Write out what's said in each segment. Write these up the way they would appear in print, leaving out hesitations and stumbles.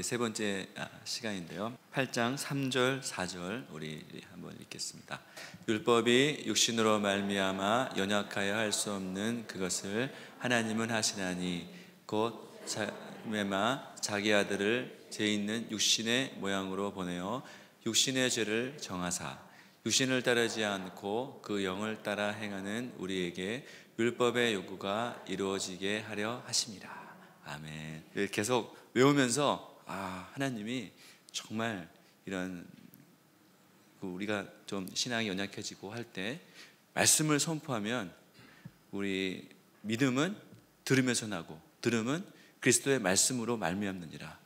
세 번째 시간인데요. 8장 3절 4절 우리 한번 읽겠습니다. 율법이 육신으로 말미암아 연약하여 할 수 없는 그것을 하나님은 하시나니 곧 자기 아들을 죄 있는 육신의 모양으로 보내어 육신의 죄를 정하사 육신을 따르지 않고 그 영을 따라 행하는 우리에게 율법의 요구가 이루어지게 하려 하심이라. 아멘. 계속 외우면서 하나님이 정말 이런 우리가 좀 신앙이 연약해지고 할 때 말씀을 선포하면 우리 믿음은 들으면서 나고 들음은 그리스도의 말씀으로 말미암느니라.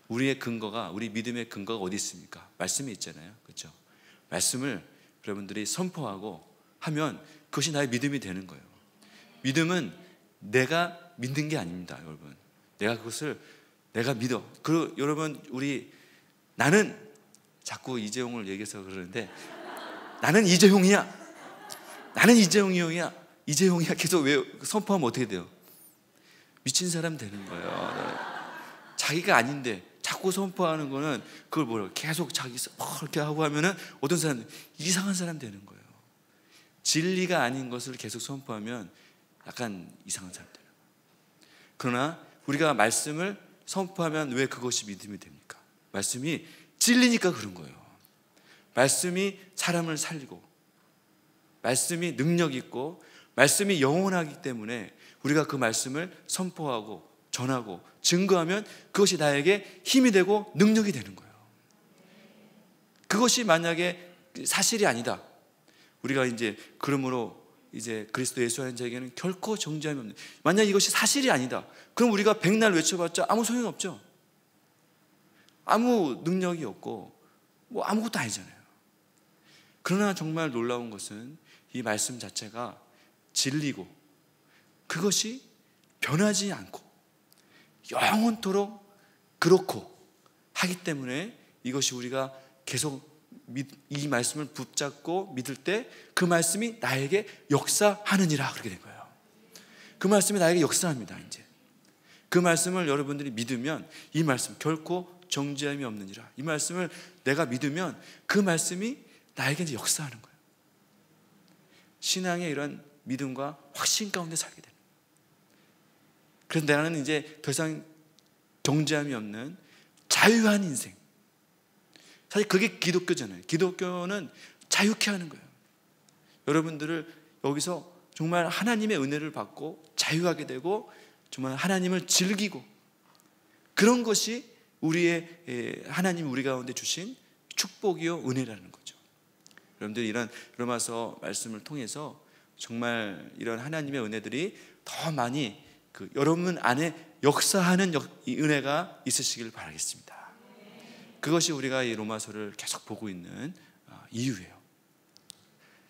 우리의 근거가, 우리 믿음의 근거가 어디 있습니까? 말씀이 있잖아요. 그렇죠? 말씀을 여러분들이 선포하고 하면 그것이 나의 믿음이 되는 거예요. 믿음은 내가 믿는 게 아닙니다, 여러분. 내가 믿어. 그리고 여러분, 나는 자꾸 이재용을 얘기해서 그러는데 나는 이재용이야. 나는 이재용이야. 계속 선포하면 어떻게 돼요? 미친 사람 되는 거예요. 자기가 아닌데 자꾸 선포하는 거는 그걸 뭐라고 계속 자기 이렇게 하고 하면은 어떤 사람 이상한 사람 되는 거예요. 진리가 아닌 것을 계속 선포하면 약간 이상한 사람 되는 거예요. 그러나 우리가 말씀을 선포하면 왜 그것이 믿음이 됩니까? 말씀이 진리니까 그런 거예요. 말씀이 사람을 살리고 말씀이 능력 있고 말씀이 영원하기 때문에 우리가 그 말씀을 선포하고 전하고 증거하면 그것이 나에게 힘이 되고 능력이 되는 거예요. 그것이 만약에 사실이 아니다. 우리가 그러므로 그리스도 예수 하는 자에게는 결코 정죄함이 없는. 만약 이것이 사실이 아니다. 그럼 우리가 백날 외쳐봤자 아무 소용이 없죠. 아무 능력이 없고 아무것도 아니잖아요. 그러나 정말 놀라운 것은 이 말씀 자체가 진리고 그것이 변하지 않고 영원토록 그렇고 하기 때문에 이것이 우리가 계속 이 말씀을 붙잡고 믿을 때 그 말씀이 나에게 역사하느니라 그렇게 된 거예요. 그 말씀이 나에게 역사합니다. 그 말씀을 여러분들이 믿으면 이 말씀 결코 정죄함이 없느니라. 이 말씀을 내가 믿으면 그 말씀이 나에게 역사하는 거예요. 신앙의 이런 믿음과 확신 가운데 살게 되는 거예요. 그래서 나는 더 이상 정죄함이 없는 자유한 인생. 사실 그게 기독교잖아요. 기독교는 자유케 하는 거예요. 여러분들을 여기서 정말 하나님의 은혜를 받고 자유하게 되고 정말 하나님을 즐기고 그런 것이 하나님이 우리 가운데 주신 축복이요 은혜라는 거죠. 여러분들이 이런 로마서 말씀을 통해서 정말 이런 하나님의 은혜들이 더 많이 여러분 안에 역사하는 이 은혜가 있으시길 바라겠습니다. 그것이 우리가 이 로마서를 계속 보고 있는 이유예요.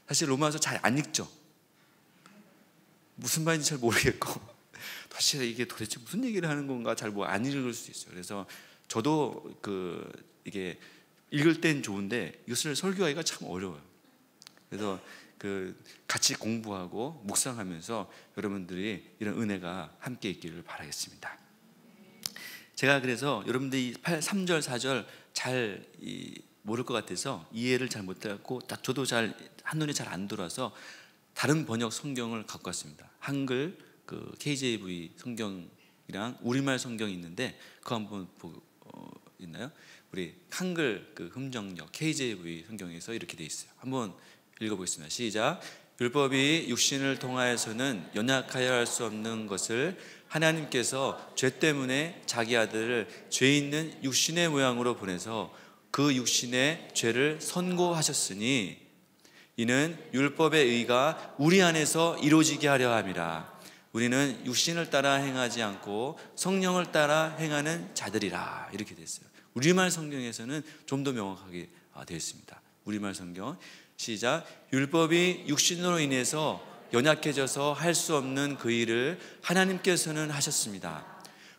사실 로마서 잘 안 읽죠. 무슨 말인지 잘 모르겠고 사실 이게 도대체 무슨 얘기를 하는 건가 잘 안 읽을 수 있어요. 그래서 저도 이게 읽을 땐 좋은데 이것을 설교하기가 참 어려워요. 그래서 같이 공부하고 묵상하면서 여러분들이 이런 은혜가 함께 있기를 바라겠습니다. 제가 그래서 여러분들이 3절 4절 잘 모를 것 같아서 이해를 잘 못하고 저도 한눈에 잘 안 돌아서 다른 번역 성경을 갖고 왔습니다. 한글 KJV 성경이랑 우리말 성경이 있는데 그거 한번 있나요? 우리 한글 흠정역 KJV 성경에서 이렇게 돼 있어요. 한번 읽어보겠습니다. 시작. 율법이 육신을 통하여서는 연약하여 할 수 없는 것을 하나님께서 죄 때문에 자기 아들을 죄 있는 육신의 모양으로 보내서 그 육신의 죄를 선고하셨으니 이는 율법의 의가 우리 안에서 이루어지게 하려 함이라. 우리는 육신을 따라 행하지 않고 성령을 따라 행하는 자들이라. 이렇게 됐어요. 우리말 성경에서는 좀 더 명확하게 되어 있습니다. 우리말 성경 시작. 율법이 육신으로 인해서 연약해져서 할 수 없는 그 일을 하나님께서는 하셨습니다.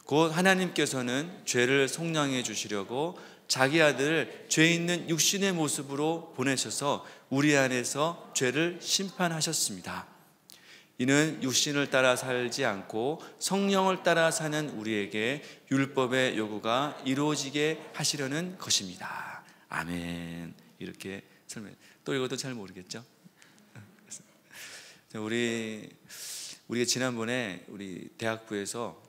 곧 하나님께서는 죄를 속량해 주시려고 자기 아들을 죄 있는 육신의 모습으로 보내셔서 우리 안에서 죄를 심판하셨습니다. 이는 육신을 따라 살지 않고 성령을 따라 사는 우리에게 율법의 요구가 이루어지게 하시려는 것입니다. 아멘. 이렇게 설명. 또 이것도 잘 모르겠죠? 우리가 지난번에 우리 대학부에서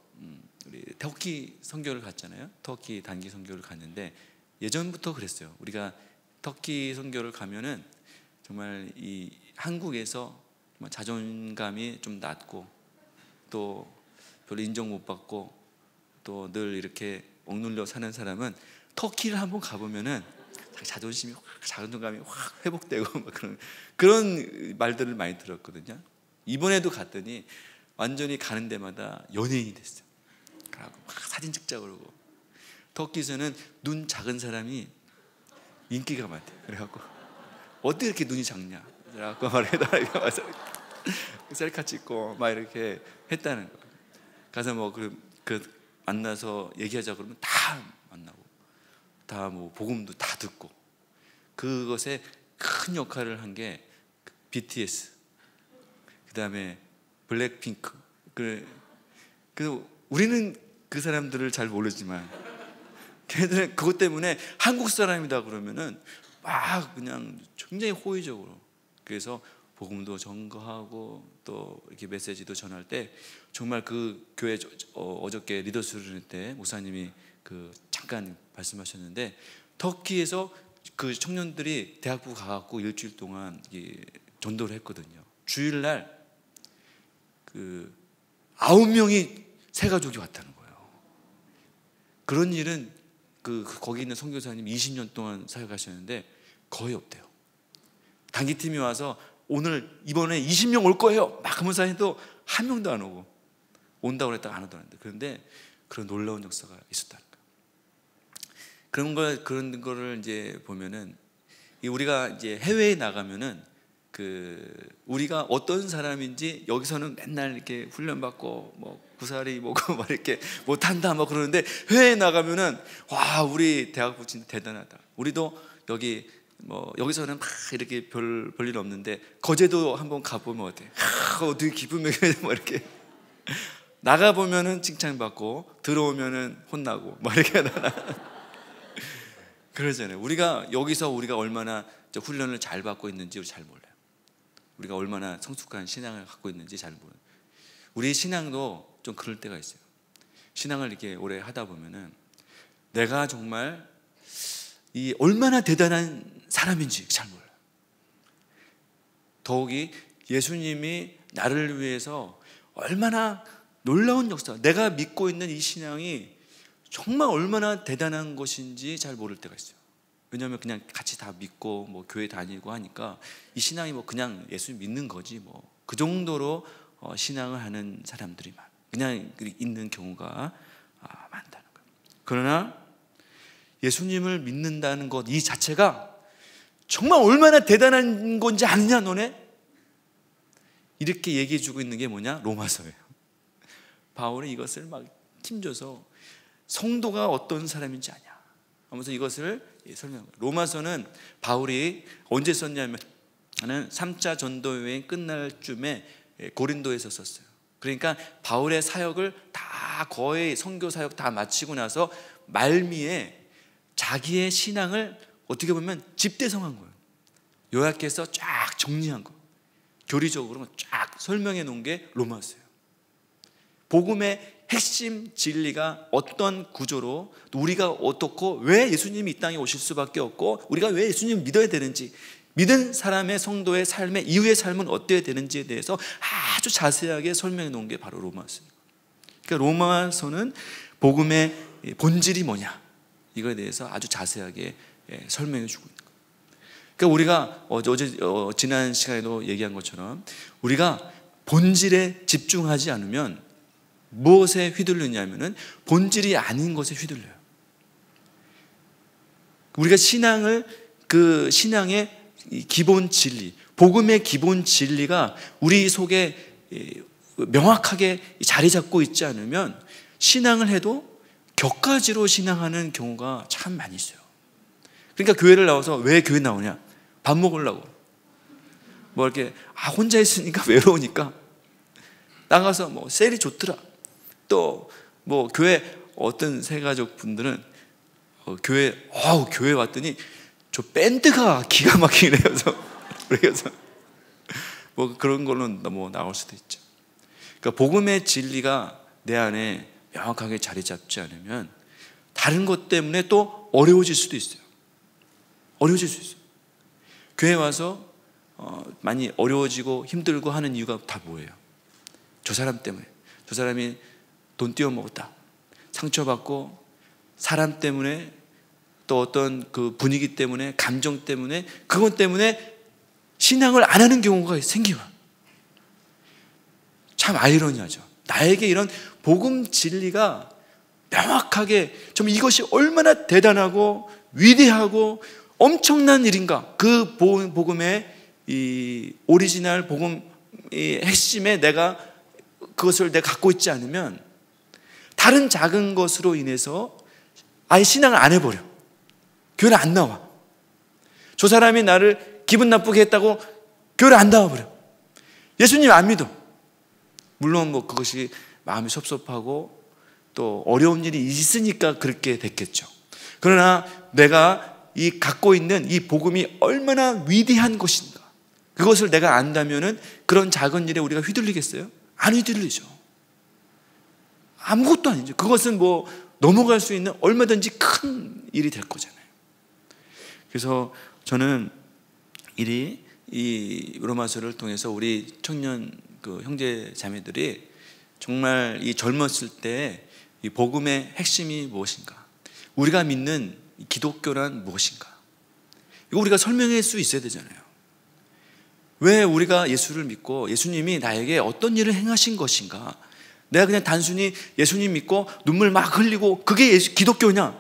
우리 터키 선교를 갔잖아요. 터키 단기 선교를 갔는데 예전부터 그랬어요. 우리가 터키 선교를 가면은 정말 이 한국에서 정말 자존감이 좀 낮고 또 별로 인정 못 받고 또 늘 이렇게 억눌려 사는 사람은 터키를 한번 가보면은 자존심이 자존감이 확 회복되고 막 그런 말들을 많이 들었거든요. 이번에도 갔더니 완전히 가는 데마다 연예인이 됐어요. 그러고 막 사진 찍자고 그러고, 터키에서는 눈 작은 사람이 인기가 많대요. 그래갖고 어떻게 이렇게 눈이 작냐? 그래갖고 말해달라고 와서 셀카 찍고 막 이렇게 했다는 거예요. 가서 뭐 만나서 얘기하자 그러면 다 만나고 다 뭐 복음도 다 듣고, 그것에 큰 역할을 한 게 BTS, 그 다음에 블랙핑크. 우리는 그 사람들을 잘 모르지만 걔네들은 그것 때문에 한국 사람이다 그러면은 막 그냥 굉장히 호의적으로, 그래서 복음도 전거하고 또 이렇게 메시지도 전할 때 정말 그 교회 어저께 리더스를 때 목사님이 잠깐 말씀하셨는데, 터키에서 그 청년들이 대학부 가갖고 일주일 동안 전도를 했거든요. 주일날 9명이 새 가족이 왔다는 거예요. 그런 일은 거기 있는 선교사님 20년 동안 사역하셨는데 거의 없대요. 단기팀이 와서 이번에 20명 올 거예요 막 하면서 해도 한 명도 안 오고, 온다고 그랬다가 안 오더라는데, 그런데 그런 놀라운 역사가 있었다는 거예요. 그런 거를 이제 보면은, 우리가 이제 해외에 나가면은 우리가 어떤 사람인지 여기서는 맨날 이렇게 훈련받고 뭐 구사리 뭐고 막 이렇게 못한다 뭐 그러는데, 해외에 나가면은 와, 우리 대학부 진짜 대단하다. 우리도 여기서는 막 이렇게 별일 없는데 거제도 한번 가보면 어때? 어떻게 기쁨이 뭐 이렇게 나가 보면은 칭찬받고 들어오면은 혼나고 막 이렇게 그러잖아요. 우리가 얼마나 훈련을 잘 받고 있는지 잘 몰라요. 우리가 얼마나 성숙한 신앙을 갖고 있는지 잘 몰라요. 우리 신앙도 좀 그럴 때가 있어요. 신앙을 이렇게 오래 하다 보면은 내가 정말 얼마나 대단한 사람인지 잘 몰라요. 더욱이 예수님이 나를 위해서 얼마나 놀라운 역사, 내가 믿고 있는 이 신앙이 정말 얼마나 대단한 것인지 잘 모를 때가 있어요. 왜냐하면 그냥 같이 다 믿고 뭐 교회 다니고 하니까 이 신앙이 그냥 예수 믿는 거지 그 정도로 신앙을 하는 사람들이 그냥 있는 경우가 많다는 거예요. 그러나 예수님을 믿는다는 것 이 자체가 정말 얼마나 대단한 건지 아느냐 너네? 이렇게 얘기해 주고 있는 게 뭐냐? 로마서예요. 바울이 이것을 막 힘줘서 성도가 어떤 사람인지 아냐 하면서 이것을 설명해요. 로마서는 바울이 언제 썼냐면 3차 전도 여행 끝날 쯤에 고린도에서 썼어요. 그러니까 바울의 사역을 다 거의 선교 사역 다 마치고 나서 말미에 자기의 신앙을 어떻게 보면 집대성한 거예요. 요약해서 쫙 정리한 거, 교리적으로 쫙 설명해 놓은 게 로마서예요. 복음의 핵심 진리가 어떤 구조로, 우리가 어떻고 왜 예수님이 이 땅에 오실 수밖에 없고 우리가 왜 예수님을 믿어야 되는지, 믿은 사람의 성도의 삶의 이후의 삶은 어때야 되는지에 대해서 아주 자세하게 설명해 놓은 게 바로 로마서예요. 그러니까 로마서는 복음의 본질이 뭐냐 이거에 대해서 아주 자세하게 설명해 주고 있는 거예요. 그러니까 우리가 지난 시간에도 얘기한 것처럼 우리가 본질에 집중하지 않으면 무엇에 휘둘리냐면은 본질이 아닌 것에 휘둘려요. 우리가 신앙의 기본 진리, 복음의 기본 진리가 우리 속에 명확하게 자리 잡고 있지 않으면 신앙을 해도 격가지로 신앙하는 경우가 참 많이 있어요. 그러니까 교회를 나와서 왜 교회 나오냐? 밥 먹으려고. 이렇게 혼자 있으니까 외로우니까 나가서 뭐 셀이 좋더라. 또 뭐 교회 어떤 새가족 분들은 교회 왔더니 저 밴드가 기가 막히네요. 그래서 뭐 그런 걸로 뭐 나올 수도 있죠. 그러니까 복음의 진리가 내 안에 명확하게 자리 잡지 않으면 다른 것 때문에 또 어려워질 수도 있어요. 어려워질 수 있어요. 교회 와서 많이 어려워지고 힘들고 하는 이유가 다 뭐예요? 저 사람 때문에. 저 사람이 돈 띄워먹었다. 상처받고 사람 때문에 또 어떤 그 분위기 때문에 감정 때문에 그것 때문에 신앙을 안 하는 경우가 생겨요. 참 아이러니하죠. 나에게 이런 복음 진리가 명확하게 좀 이것이 얼마나 대단하고 위대하고 엄청난 일인가. 그 복음의 이 오리지널 복음의 핵심에 내가 그것을 내가 갖고 있지 않으면 다른 작은 것으로 인해서 아예 신앙을 안 해버려. 교회를 안 나와. 저 사람이 나를 기분 나쁘게 했다고 교회를 안 나와버려. 예수님 안 믿어. 물론 뭐 그것이 마음이 섭섭하고 또 어려운 일이 있으니까 그렇게 됐겠죠. 그러나 내가 이 갖고 있는 이 복음이 얼마나 위대한 것인가, 그것을 내가 안다면은 그런 작은 일에 우리가 휘둘리겠어요? 안 휘둘리죠. 아무것도 아니죠. 그것은 뭐 넘어갈 수 있는 얼마든지 큰 일이 될 거잖아요. 그래서 저는 이 로마서를 통해서 우리 청년 그 형제 자매들이 정말 이 젊었을 때 이 복음의 핵심이 무엇인가, 우리가 믿는 기독교란 무엇인가, 이거 우리가 설명할 수 있어야 되잖아요. 왜 우리가 예수를 믿고 예수님이 나에게 어떤 일을 행하신 것인가, 내가 그냥 단순히 예수님 믿고 눈물 막 흘리고 그게 기독교냐,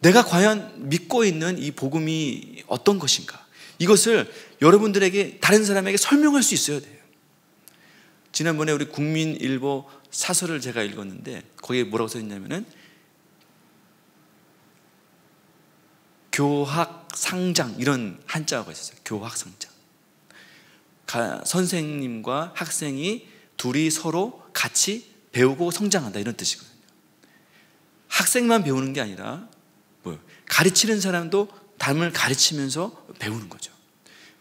내가 과연 믿고 있는 이 복음이 어떤 것인가, 이것을 여러분들에게, 다른 사람에게 설명할 수 있어야 돼요. 지난번에 우리 국민일보 사설을 제가 읽었는데 거기에 뭐라고 써있냐면은 교학상장, 이런 한자가 있었어요. 교학상장. 선생님과 학생이 둘이 서로 같이 배우고 성장한다, 이런 뜻이거든요. 학생만 배우는 게 아니라 가르치는 사람도 남을 가르치면서 배우는 거죠.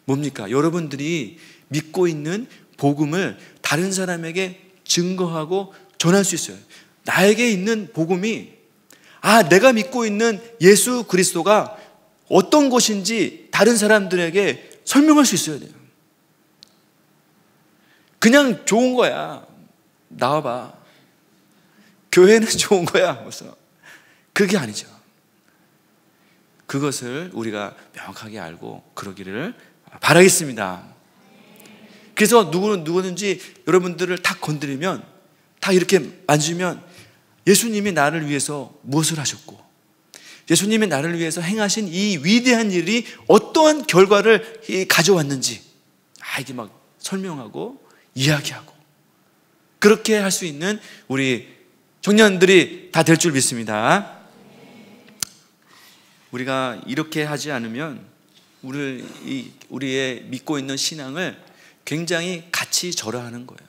뭡니까? 여러분들이 믿고 있는 복음을 다른 사람에게 증거하고 전할 수 있어요. 나에게 있는 복음이, 내가 믿고 있는 예수 그리스도가 어떤 것인지 다른 사람들에게 설명할 수 있어야 돼요. 그냥 좋은 거야, 나와봐, 교회는 좋은 거야, 벌써. 그게 아니죠. 그것을 우리가 명확하게 알고 그러기를 바라겠습니다. 그래서 누구든지 여러분들을 딱 건드리면, 다 이렇게 만지면 예수님이 나를 위해서 무엇을 하셨고, 예수님이 나를 위해서 행하신 이 위대한 일이 어떠한 결과를 가져왔는지 이게 막 설명하고 이야기하고, 그렇게 할 수 있는 우리 청년들이 다 될 줄 믿습니다. 우리가 이렇게 하지 않으면 우리의 믿고 있는 신앙을 굉장히 같이 절하하는 거예요.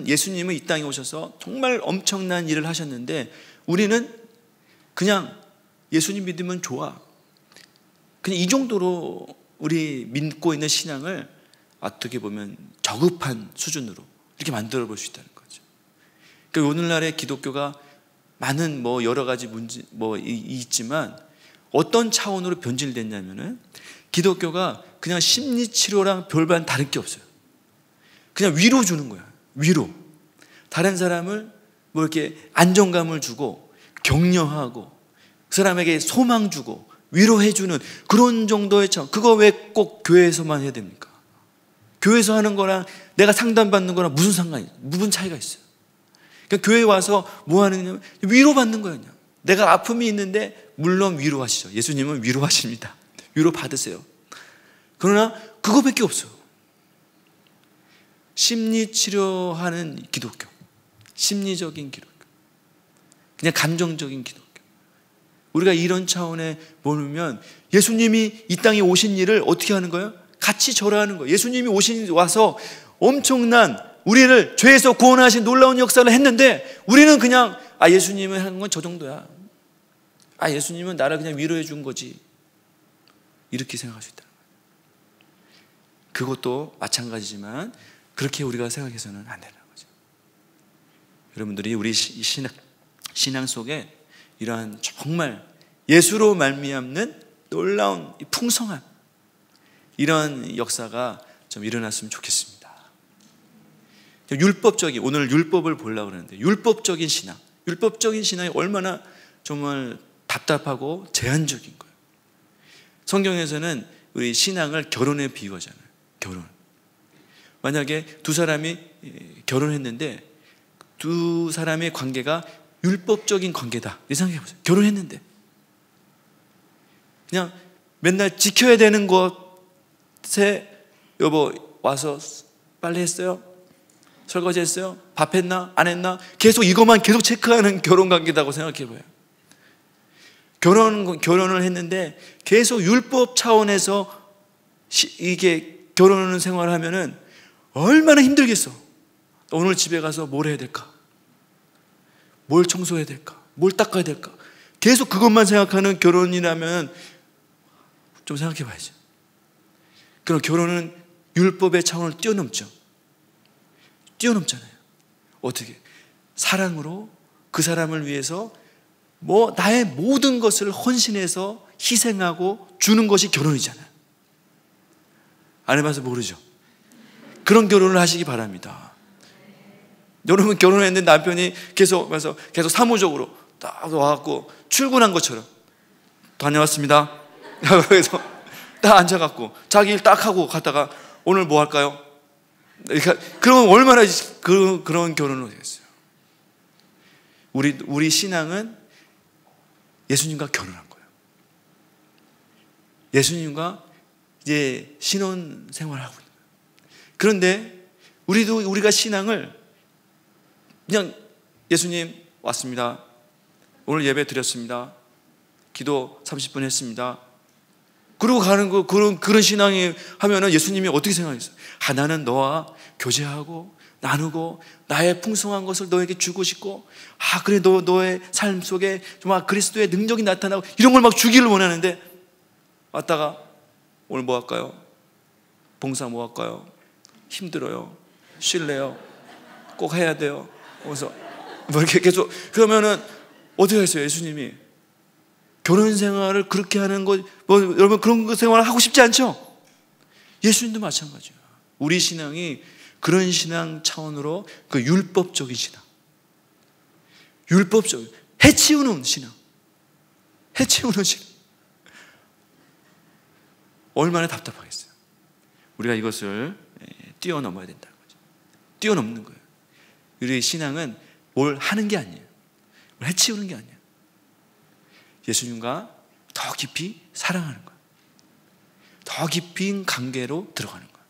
예수님은 이 땅에 오셔서 정말 엄청난 일을 하셨는데 우리는 그냥 예수님 믿으면 좋아, 그냥 이 정도로 우리 믿고 있는 신앙을 어떻게 보면 저급한 수준으로 이렇게 만들어 볼 수 있다는 거죠. 그러니까 오늘날의 기독교가 많은 여러 가지 문제 있지만 어떤 차원으로 변질됐냐면은, 기독교가 그냥 심리치료랑 별반 다를 게 없어요. 그냥 위로 주는 거야. 위로. 다른 사람을 이렇게 안정감을 주고 격려하고 그 사람에게 소망 주고 위로해주는 그런 정도의 그거 왜 꼭 교회에서만 해야 됩니까? 교회에서 하는 거랑 내가 상담받는 거랑 무슨 차이가 있어요? 그러니까 교회에 와서 뭐 하느냐면 위로받는 거예요. 내가 아픔이 있는데 물론 위로하시죠. 예수님은 위로하십니다. 위로 받으세요. 그러나 그거밖에 없어요. 심리치료하는 기독교, 심리적인 기독교, 그냥 감정적인 기독교. 우리가 이런 차원에 보면 예수님이 이 땅에 오신 일을 어떻게 하는 거예요? 같이 절하는 거예요. 예수님이 와서 엄청난 우리를 죄에서 구원하신 놀라운 역사를 했는데 우리는 그냥 예수님은 한 건 저 정도야. 예수님은 나를 그냥 위로해 준 거지. 이렇게 생각할 수 있다는 거예요. 그것도 마찬가지지만 그렇게 우리가 생각해서는 안 되는 거죠. 여러분들이 우리 신앙 속에 이러한 정말 예수로 말미암는 놀라운 풍성한 이런 역사가 좀 일어났으면 좋겠습니다. 율법적인, 오늘 율법을 보려고 그러는데 율법적인 신앙이 얼마나 정말 답답하고 제한적인 거예요. 성경에서는 우리 신앙을 결혼에 비유하잖아요. 결혼. 만약에 두 사람이 결혼했는데 두 사람의 관계가 율법적인 관계다. 이렇게 생각해 보세요. 결혼했는데 그냥 맨날 지켜야 되는 것에 여보 와서 빨래 했어요? 설거지 했어요? 밥 했나? 안 했나? 계속 이것만 계속 체크하는 결혼관계다고 생각해봐요. 결혼을 했는데 계속 율법 차원에서 이게 결혼 생활을 하면은 얼마나 힘들겠어. 오늘 집에 가서 뭘 해야 될까? 뭘 청소해야 될까? 뭘 닦아야 될까? 계속 그것만 생각하는 결혼이라면 좀 생각해 봐야죠. 그럼 결혼은 율법의 차원을 뛰어넘잖아요. 어떻게? 사랑으로 그 사람을 위해서 나의 모든 것을 헌신해서 희생하고 주는 것이 결혼이잖아요. 안 해봐서 모르죠. 그런 결혼을 하시기 바랍니다. 여러분 결혼했는데 남편이 계속 사무적으로 딱 와갖고 출근한 것처럼 다녀왔습니다. 그래서 딱 앉아갖고 자기 일 딱 하고 갔다가 오늘 뭐 할까요? 그러면 얼마나 그런 결혼을 하겠어요. 우리 신앙은 예수님과 결혼한 거예요. 예수님과 이제 신혼 생활을 하고 있는 거예요. 그런데 우리가 신앙을 그냥 예수님 왔습니다. 오늘 예배 드렸습니다. 기도 30분 했습니다. 그러고 가는 거 그런 신앙이 하면은 예수님이 어떻게 생각했어요? 나는 너와 교제하고 나누고 나의 풍성한 것을 너에게 주고 싶고 그래 너의 삶 속에 정말 그리스도의 능력이 나타나고 이런 걸 막 주기를 원하는데 왔다가 오늘 뭐 할까요? 봉사 뭐 할까요? 힘들어요. 쉴래요. 꼭 해야 돼요. 그래서 이렇게 계속 그러면은 어떻게 했어요? 예수님이 결혼 생활을 그렇게 하는 거 여러분 그런 생활을 하고 싶지 않죠? 예수님도 마찬가지예요. 우리 신앙이 그런 신앙 차원으로 그 율법적인 신앙, 해치우는 신앙, 얼마나 답답하겠어요. 우리가 이것을 뛰어넘어야 된다는 거죠. 뛰어넘는 거예요. 우리 신앙은 뭘 하는 게 아니에요. 뭘 해치우는 게 아니에요. 예수님과 더 깊이 사랑하는 거예요. 더 깊은 관계로 들어가는 거예요.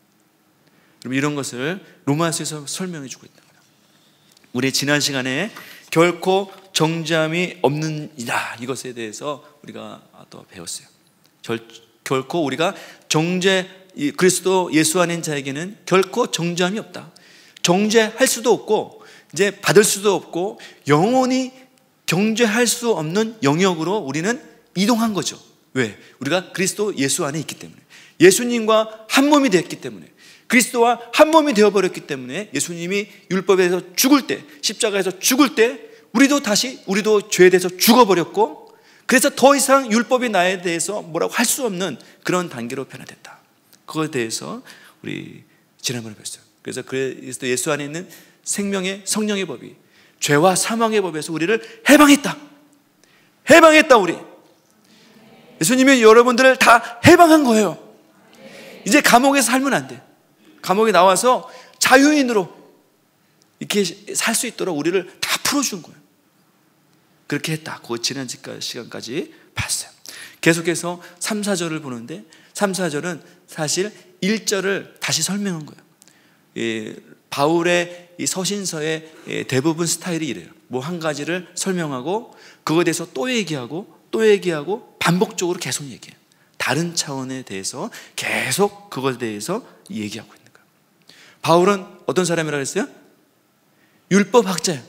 여러분 이런 것을 로마서에서 설명해 주고 있는 거예요. 우리 지난 시간에 결코 정죄함이 없는 이다 이것에 대해서 우리가 또 배웠어요. 결코 우리가 그리스도 예수 안에 있는 자에게는 결코 정죄함이 없다. 정죄할 수도 없고 이제 받을 수도 없고 영원히 정죄할 수 없는 영역으로 우리는 이동한 거죠. 왜? 우리가 그리스도 예수 안에 있기 때문에, 예수님과 한 몸이 됐기 때문에, 그리스도와 한 몸이 되어버렸기 때문에 예수님이 율법에서 죽을 때, 십자가에서 죽을 때 우리도 죄에 대해서 죽어버렸고, 그래서 더 이상 율법이 나에 대해서 뭐라고 할 수 없는 그런 단계로 변화됐다. 그거에 대해서 우리 지난번에 배웠어요. 그래서 그리스도 예수 안에 있는 생명의 성령의 법이 죄와 사망의 법에서 우리를 해방했다. 우리 예수님이 여러분들을 다 해방한 거예요. 이제 감옥에서 살면 안 돼. 감옥에 나와서 자유인으로 이렇게 살 수 있도록 우리를 다 풀어준 거예요. 그렇게 했다. 그 지난 시간까지 봤어요. 계속해서 3, 4절을 보는데 3, 4절은 사실 1절을 다시 설명한 거예요. 바울의 이 서신서의 대부분 스타일이 이래요. 뭐 한 가지를 설명하고 그거에 대해서 또 얘기하고 반복적으로 계속 얘기해요. 다른 차원에 대해서 계속 그것에 대해서 얘기하고 있는 거예요. 바울은 어떤 사람이라고 했어요? 율법학자예요.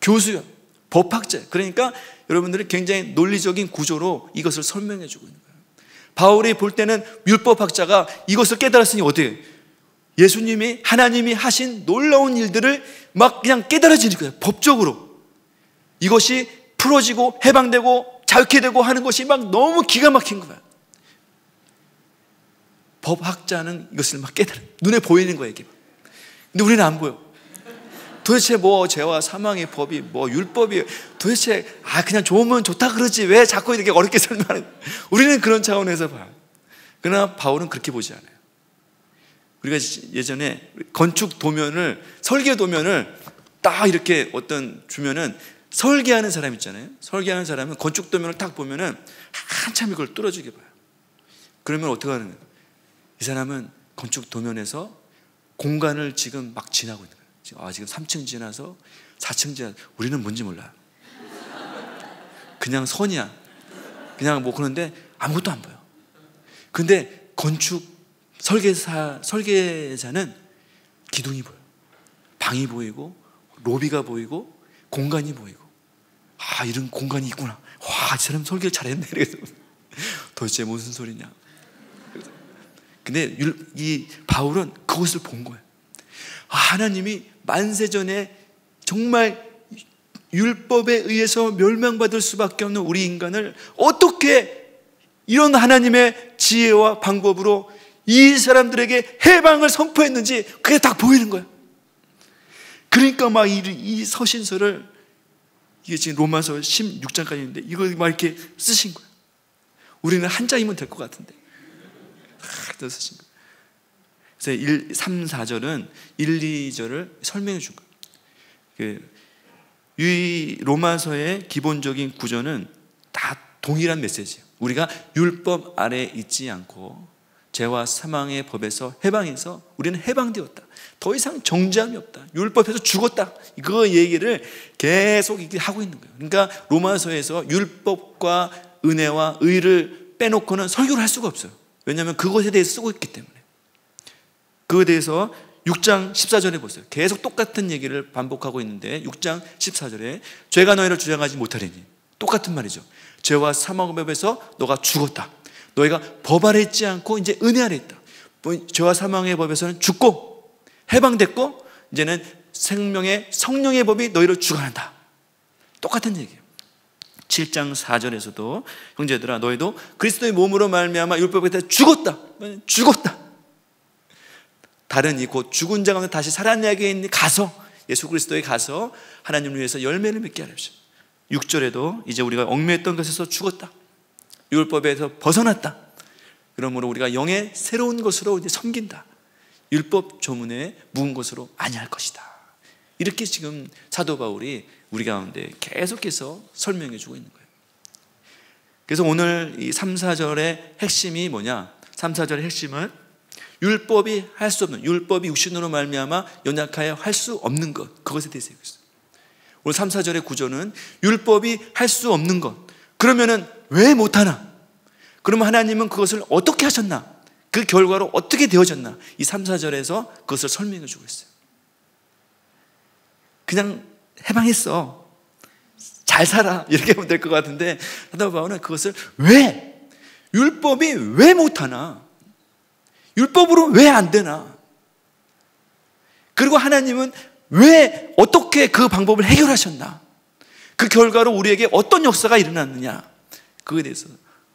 교수요. 법학자예요. 그러니까 여러분들이 굉장히 논리적인 구조로 이것을 설명해 주고 있는 거예요. 바울이 볼 때는 율법학자가 이것을 깨달았으니 어때요? 예수님이, 하나님이 하신 놀라운 일들을 막 그냥 깨달아지는 거예요. 법적으로. 이것이 풀어지고 해방되고 자유케 되고 하는 것이 막 너무 기가 막힌 거예요. 법학자는 이것을 막 깨달아요. 눈에 보이는 거예요, 이게. 근데 우리는 안 보여. 도대체 뭐 죄와 사망의 법이 뭐 율법이 도대체 그냥 좋으면 좋다 그러지 왜 자꾸 이렇게 어렵게 설명하는. 우리는 그런 차원에서 봐요. 그러나 바울은 그렇게 보지 않아요. 우리가 예전에 건축 도면을, 설계 도면을 딱 이렇게 어떤 주면은 설계하는 사람 있잖아요. 설계하는 사람은 건축 도면을 딱 보면은 한참 이걸 뚫어주게 봐요. 그러면 어떻게 하는 거예요? 이 사람은 건축 도면에서 공간을 지금 막 지나고 있는 거예요. 지금 3층 지나서 4층 지나서 우리는 뭔지 몰라요. 그냥 선이야. 그냥 뭐 그런데 아무것도 안 보여. 근데 건축 설계자는 기둥이 보여. 방이 보이고 로비가 보이고 공간이 보이고 이런 공간이 있구나. 이 사람 설계를 잘했네. 그래서 도대체 무슨 소리냐. 근데 이 바울은 그것을 본 거예요. 하나님이 만세전에 정말 율법에 의해서 멸망받을 수밖에 없는 우리 인간을 어떻게 이런 하나님의 지혜와 방법으로 이 사람들에게 해방을 선포했는지 그게 딱 보이는 거예요. 그러니까 막 이 서신서를, 이게 지금 로마서 16장까지 있는데 이걸 막 이렇게 쓰신 거예요. 우리는 한 장이면 될 것 같은데 또 쓰신 거예요. 그래서 3, 4절은 1, 2절을 설명해 준 거예요. 이 로마서의 기본적인 구조는 다 동일한 메시지예요. 우리가 율법 아래에 있지 않고 죄와 사망의 법에서 해방해서 우리는 해방되었다. 더 이상 정죄함이 없다. 율법에서 죽었다. 그 얘기를 계속 하고 있는 거예요. 그러니까 로마서에서 율법과 은혜와 의를 빼놓고는 설교를 할 수가 없어요. 왜냐하면 그것에 대해서 쓰고 있기 때문에. 그거에 대해서 6장 14절에 보세요. 계속 똑같은 얘기를 반복하고 있는데 6장 14절에 죄가 너희를 주장하지 못하리니, 똑같은 말이죠. 죄와 사망의 법에서 너가 죽었다. 너희가 법 아래 있지 않고 이제 은혜 아래 있다. 죄와 사망의 법에서는 죽고 해방됐고 이제는 생명의 성령의 법이 너희를 주관한다. 똑같은 얘기예요. 7장 4절에서도 형제들아 너희도 그리스도의 몸으로 말미암아 율법에 대해 죽었다. 다른 이 곧 죽은 자 가운데 다시 살아나게 있는 가서 예수 그리스도에 가서 하나님을 위해서 열매를 맺게 하십시오. 6절에도 이제 우리가 얽매였던 것에서 죽었다. 율법에서 벗어났다. 그러므로 우리가 영의 새로운 것으로 이제 섬긴다. 율법 조문에 묵은 것으로 아니할 것이다. 이렇게 지금 사도 바울이 우리 가운데 계속해서 설명해 주고 있는 거예요. 그래서 오늘 이 3, 4절의 핵심이 뭐냐? 3, 4절의 핵심은 율법이 할 수 없는, 율법이 육신으로 말미암아 연약하여 할 수 없는 것, 그것에 대해서 얘기했어요. 오늘 3, 4절의 구조는 율법이 할 수 없는 것, 그러면은 왜 못하나? 그러면 하나님은 그것을 어떻게 하셨나? 그 결과로 어떻게 되어졌나? 이 3, 4절에서 그것을 설명해 주고 있어요. 그냥 해방했어, 잘 살아, 이렇게 하면 될 것 같은데 사도 바울은 그것을 왜? 율법이 왜 못하나? 율법으로 왜 안 되나? 그리고 하나님은 왜 어떻게 그 방법을 해결하셨나? 그 결과로 우리에게 어떤 역사가 일어났느냐? 그거에 대해서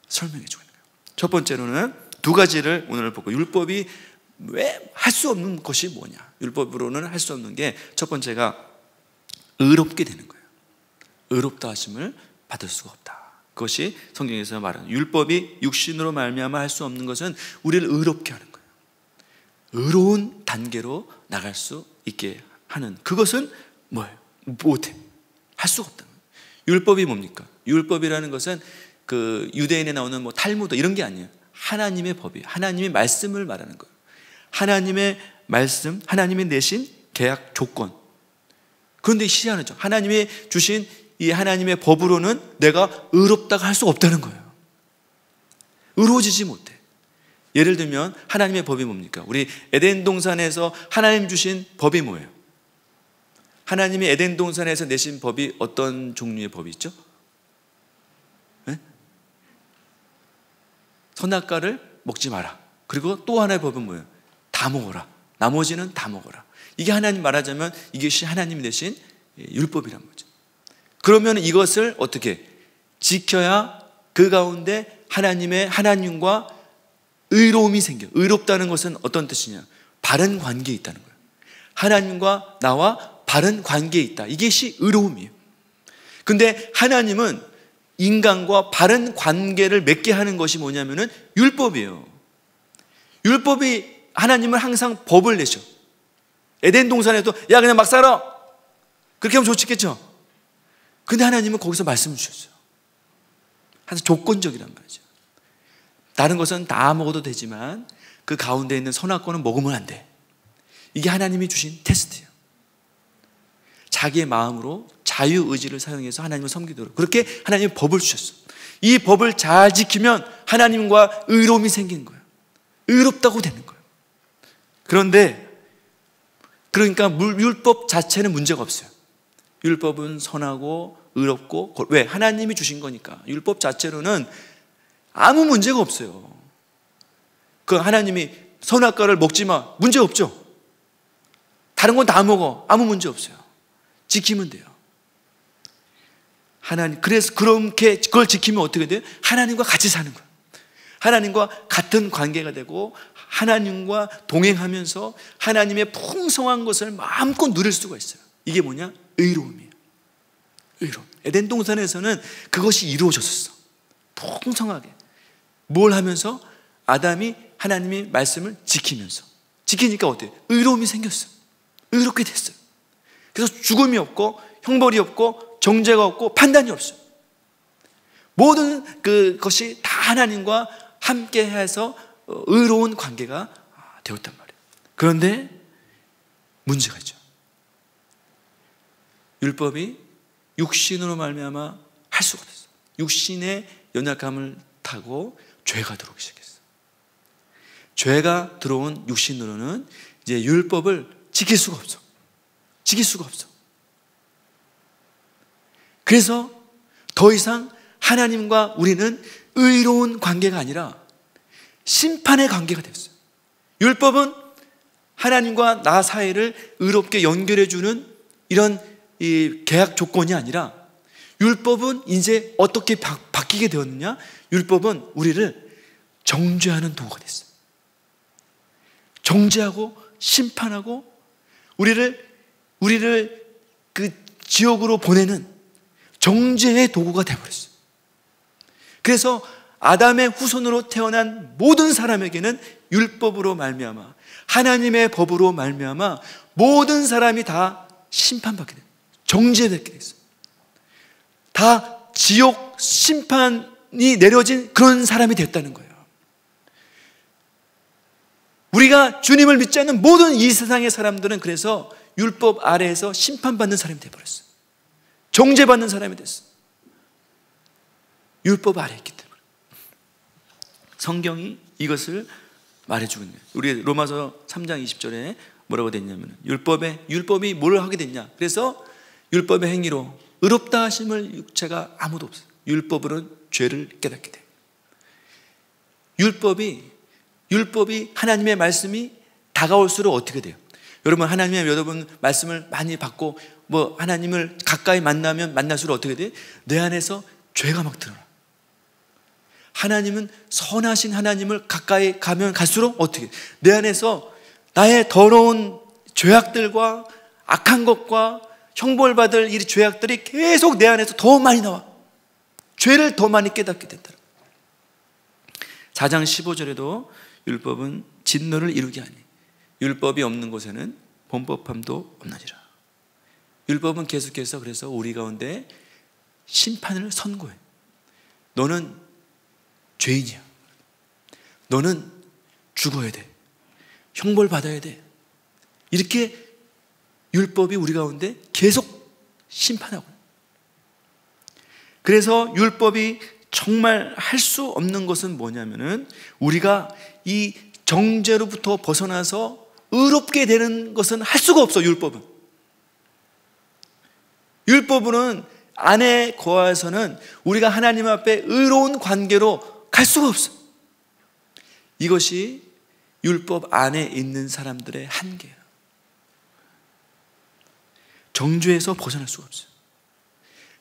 설명해 주고 있는 거예요. 첫 번째로는 두 가지를 오늘 보고, 율법이 왜 할 수 없는 것이 뭐냐? 율법으로는 할 수 없는 게 첫 번째가 의롭게 되는 거예요. 의롭다 하심을 받을 수가 없다. 그것이 성경에서 말하는 율법이 육신으로 말미암아 할 수 없는 것은 우리를 의롭게 하는 거예요. 의로운 단계로 나갈 수 있게 하는, 그것은 뭐예요? 못해. 할 수가 없다는 거예요. 율법이 뭡니까? 율법이라는 것은 그 유대인에 나오는 뭐 탈무드 이런 게 아니에요. 하나님의 법이에요. 하나님의 말씀을 말하는 거예요. 하나님의 말씀, 하나님이 내신 계약 조건. 그런데 희한하죠. 하나님이 주신 이 하나님의 법으로는 내가 의롭다고 할 수 없다는 거예요. 의로워지지 못해. 예를 들면 하나님의 법이 뭡니까? 우리 에덴 동산에서 하나님 주신 법이 뭐예요? 하나님이 에덴 동산에서 내신 법이 어떤 종류의 법이 있죠? 네? 선악과를 먹지 마라. 그리고 또 하나의 법은 뭐예요? 다 먹어라. 나머지는 다 먹어라. 이게 하나님 말하자면 이것이 하나님이 내신 율법이란 거죠. 그러면 이것을 어떻게 지켜야 그 가운데 하나님과 의로움이 생겨. 의롭다는 것은 어떤 뜻이냐? 바른 관계에 있다는 거예요. 하나님과 나와 바른 관계에 있다. 이것이 의로움이에요. 근데 하나님은 인간과 바른 관계를 맺게 하는 것이 뭐냐면은 율법이에요. 율법이 하나님은 항상 법을 내셔. 에덴 동산에도 야 그냥 막 살아. 그렇게 하면 좋겠죠. 근데 하나님은 거기서 말씀을 주셨어요. 항상 조건적이란 말이죠. 다른 것은 다 먹어도 되지만 그 가운데 있는 선악과는 먹으면 안 돼. 이게 하나님이 주신 테스트예요. 자기의 마음으로 자유의지를 사용해서 하나님을 섬기도록 그렇게 하나님이 법을 주셨어요. 이 법을 잘 지키면 하나님과 의로움이 생기는 거예요. 의롭다고 되는 거예요. 그런데 그러니까 율법 자체는 문제가 없어요. 율법은 선하고 의롭고 왜? 하나님이 주신 거니까. 율법 자체로는 아무 문제가 없어요. 그 하나님이 선악과를 먹지 마. 문제 없죠. 다른 건 다 먹어. 아무 문제 없어요. 지키면 돼요. 그래서 그렇게 그걸 지키면 어떻게 돼요? 하나님과 같이 사는 거예요. 하나님과 같은 관계가 되고 하나님과 동행하면서 하나님의 풍성한 것을 마음껏 누릴 수가 있어요. 이게 뭐냐? 의로움이에요. 의로움. 에덴 동산에서는 그것이 이루어졌었어. 풍성하게. 뭘 하면서? 아담이 하나님의 말씀을 지키면서. 지키니까 어때요? 의로움이 생겼어요. 의롭게 됐어요. 그래서 죽음이 없고 형벌이 없고 정죄가 없고 판단이 없어요. 모든 그것이 다 하나님과 함께 해서 의로운 관계가 되었단 말이에요. 그런데 문제가 있죠. 율법이 육신으로 말미암아 할 수가 없어요. 육신의 연약함을 타고 죄가 들어오기 시작했어요. 죄가 들어온 육신으로는 이제 율법을 지킬 수가 없어. 지킬 수가 없어. 그래서 더 이상 하나님과 우리는 의로운 관계가 아니라 심판의 관계가 됐어요. 율법은 하나님과 나 사이를 의롭게 연결해주는 이런 이 계약 조건이 아니라 율법은 이제 어떻게 바뀌게 되었느냐? 율법은 우리를 정죄하는 도구가 됐어요. 정죄하고 심판하고 우리를 그 지옥으로 보내는 정죄의 도구가 되어버렸어요. 그래서 아담의 후손으로 태어난 모든 사람에게는 율법으로 말미암아 하나님의 법으로 말미암아 모든 사람이 다 심판받게 돼요. 정죄받게 됐어요. 다 지옥 심판이 내려진 그런 사람이 됐다는 거예요. 우리가 주님을 믿지 않는 모든 이 세상의 사람들은 그래서 율법 아래에서 심판받는 사람이 되어버렸어요. 정죄받는 사람이 됐어요. 율법 아래에 있기 때문에. 성경이 이것을 말해주고 있는 거예요. 우리 로마서 3장 20절에 뭐라고 됐냐면 율법이 뭘 하게 됐냐? 그래서 율법의 행위로 의롭다 하심을 육체가 아무도 없어요. 율법으로는 죄를 깨닫게 돼요. 율법이 하나님의 말씀이 다가올수록 어떻게 돼요? 여러분 여러분 말씀을 많이 받고 하나님을 가까이 만나면 만날수록 어떻게 돼요? 내 안에서 죄가 막 드러나. 하나님은 선하신 하나님을 가까이 가면 갈수록 어떻게 돼요? 내 안에서 나의 더러운 죄악들과 악한 것과 형벌받을 이 죄악들이 계속 내 안에서 더 많이 나와. 죄를 더 많이 깨닫게 된다. 4장 15절에도 율법은 진노를 이루게 하니 율법이 없는 곳에는 범법함도 없나니라. 율법은 계속해서 그래서 우리 가운데 심판을 선고해. 너는 죄인이야. 너는 죽어야 돼. 형벌 받아야 돼. 이렇게 율법이 우리 가운데 계속 심판하고. 그래서 율법이 정말 할 수 없는 것은 뭐냐면은 우리가 이 정죄로부터 벗어나서 의롭게 되는 것은 할 수가 없어. 율법은 안에 거하여서는 우리가 하나님 앞에 의로운 관계로 갈 수가 없어. 이것이 율법 안에 있는 사람들의 한계야. 정죄에서 벗어날 수가 없어요.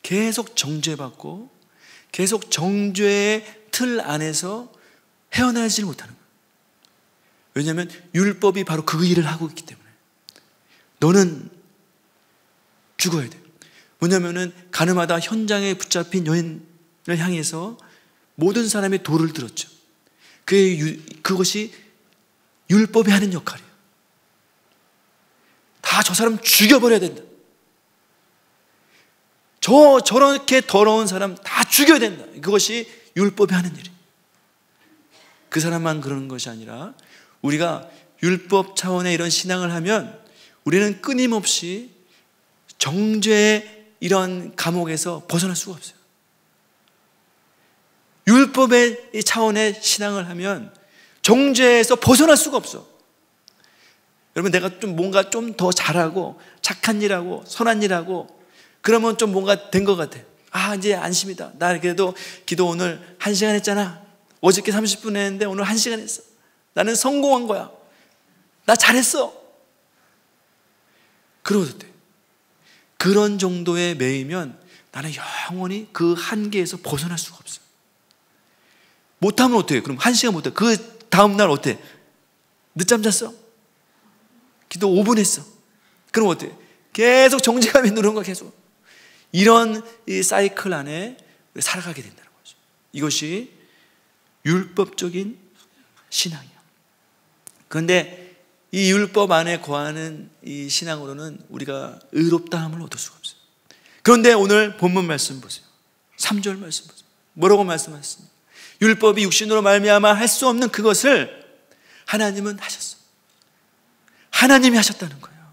계속 정죄받고 계속 정죄의 틀 안에서 헤어나지 못하는 거예요. 왜냐하면 율법이 바로 그 일을 하고 있기 때문에. 너는 죽어야 돼. 뭐냐면은 가늠하다 현장에 붙잡힌 여인을 향해서 모든 사람이 돌을 들었죠. 그것이 율법이 하는 역할이에요. 다 저 사람 죽여버려야 된다. 저렇게 더러운 사람 다 죽여야 된다. 그것이 율법이 하는 일이에요. 그 사람만 그러는 것이 아니라 우리가 율법 차원의 이런 신앙을 하면 우리는 끊임없이 정죄의 이런 감옥에서 벗어날 수가 없어요. 율법의 차원의 신앙을 하면 정죄에서 벗어날 수가 없어. 여러분, 내가 좀 뭔가 좀 더 잘하고 착한 일하고 선한 일하고 그러면 좀 뭔가 된 것 같아. 아, 이제 안심이다. 나 그래도 기도 오늘 1시간 했잖아. 어저께 30분 했는데 오늘 1시간 했어. 나는 성공한 거야. 나 잘했어. 그러도 돼. 그런 정도에 매이면 나는 영원히 그 한계에서 벗어날 수가 없어. 못하면 어떡해? 그럼 1시간 못해. 그 다음날 어때? 늦잠 잤어? 기도 5분 했어. 그럼 어때? 계속 정죄감이 누른 거야. 계속. 이런 이 사이클 안에 살아가게 된다는 거죠. 이것이 율법적인 신앙이야. 그런데 이 율법 안에 거하는 이 신앙으로는 우리가 의롭다함을 얻을 수가 없어요. 그런데 오늘 본문 말씀 보세요. 3절 말씀 보세요. 뭐라고 말씀하셨습니까? 율법이 육신으로 말미암아 할 수 없는 그것을 하나님은 하셨어. 하나님이 하셨다는 거예요.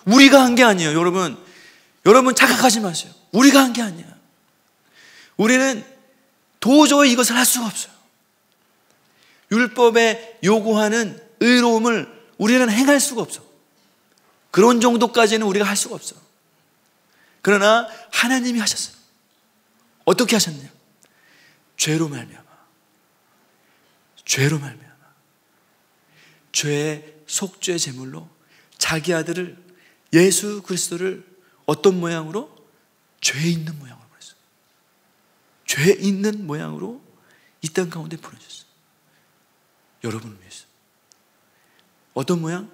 우리가 한 게 아니에요. 여러분 착각하지 마세요. 우리가 한 게 아니야. 우리는 도저히 이것을 할 수가 없어요. 율법에 요구하는 의로움을 우리는 행할 수가 없어. 그런 정도까지는 우리가 할 수가 없어. 그러나 하나님이 하셨어요. 어떻게 하셨냐? 죄로 말미암아. 죄의 속죄 제물로 자기 아들을 예수 그리스도를 어떤 모양으로? 죄 있는 모양으로 보냈어요. 죄 있는 모양으로 이 땅 가운데 보내줬어요. 여러분을 위해서. 어떤 모양?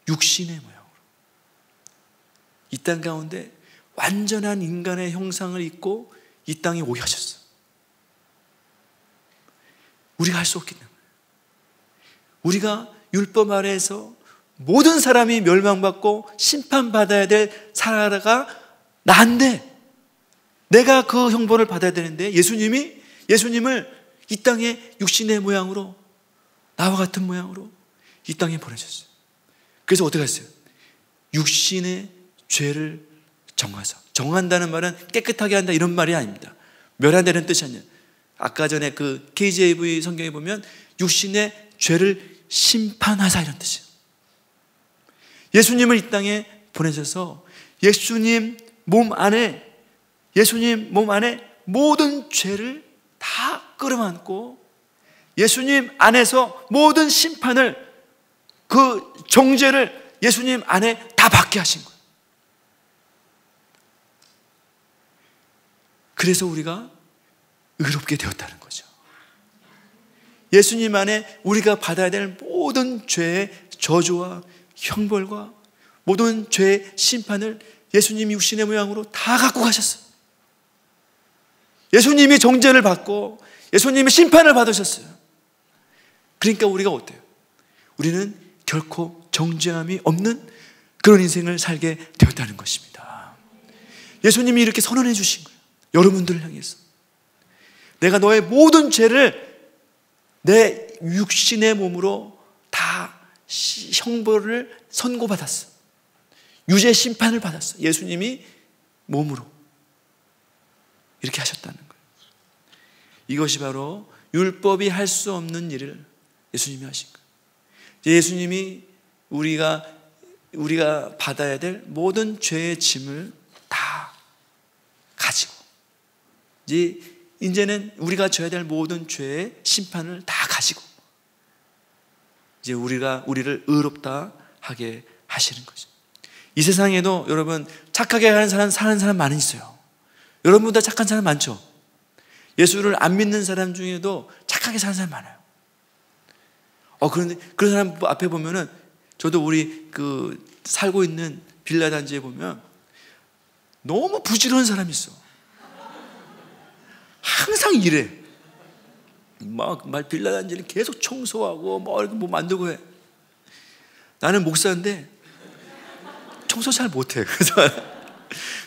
육신의 모양으로. 이 땅 가운데 완전한 인간의 형상을 입고 이 땅에 오게 하셨어요. 우리가 할 수 없기 때문에. 우리가 율법 아래에서 모든 사람이 멸망받고 심판받아야 될 살아가 나인데 내가 그 형벌을 받아야 되는데 예수님을 이 땅에 육신의 모양으로 나와 같은 모양으로 이 땅에 보내셨어요. 그래서 어떻게 했어요? 육신의 죄를 정하사. 정한다는 말은 깨끗하게 한다 이런 말이 아닙니다. 멸한다는 뜻이 아니에요. 아까 전에 그 KJV 성경에 보면 육신의 죄를 심판하사 이런 뜻이에요. 예수님을 이 땅에 보내셔서 예수님 몸 안에 모든 죄를 다 끌어안고 예수님 안에서 모든 심판을 그 정죄를 예수님 안에 다 받게 하신 거예요. 그래서 우리가 의롭게 되었다는 거죠. 예수님 안에 우리가 받아야 될 모든 죄의 저주와 형벌과 모든 죄의 심판을 예수님이 육신의 모양으로 다 갖고 가셨어요. 예수님이 정죄를 받고 예수님이 심판을 받으셨어요. 그러니까 우리가 어때요? 우리는 결코 정죄함이 없는 그런 인생을 살게 되었다는 것입니다. 예수님이 이렇게 선언해 주신 거예요. 여러분들을 향해서 내가 너의 모든 죄를 내 육신의 몸으로 다 형벌을 선고받았어. 유죄 심판을 받았어. 예수님이 몸으로 이렇게 하셨다는 거예요. 이것이 바로 율법이 할 수 없는 일을 예수님이 하신 거예요. 예수님이 우리가 받아야 될 모든 죄의 짐을 다 가지고 이제는 우리가 져야 될 모든 죄의 심판을 다 가지고 이제 우리를 의롭다 하게 하시는 거죠. 이 세상에도 여러분 착하게 사는 사람 많이 있어요. 여러분보다 착한 사람 많죠. 예수를 안 믿는 사람 중에도 착하게 사는 사람 많아요. 그런데 그런 사람 앞에 보면은 저도 우리 살고 있는 빌라 단지에 보면 너무 부지런한 사람이 있어. 항상 일해. 빌라 단지를 계속 청소하고 이렇게 만들고 해. 나는 목사인데 청소 잘 못해. 그래서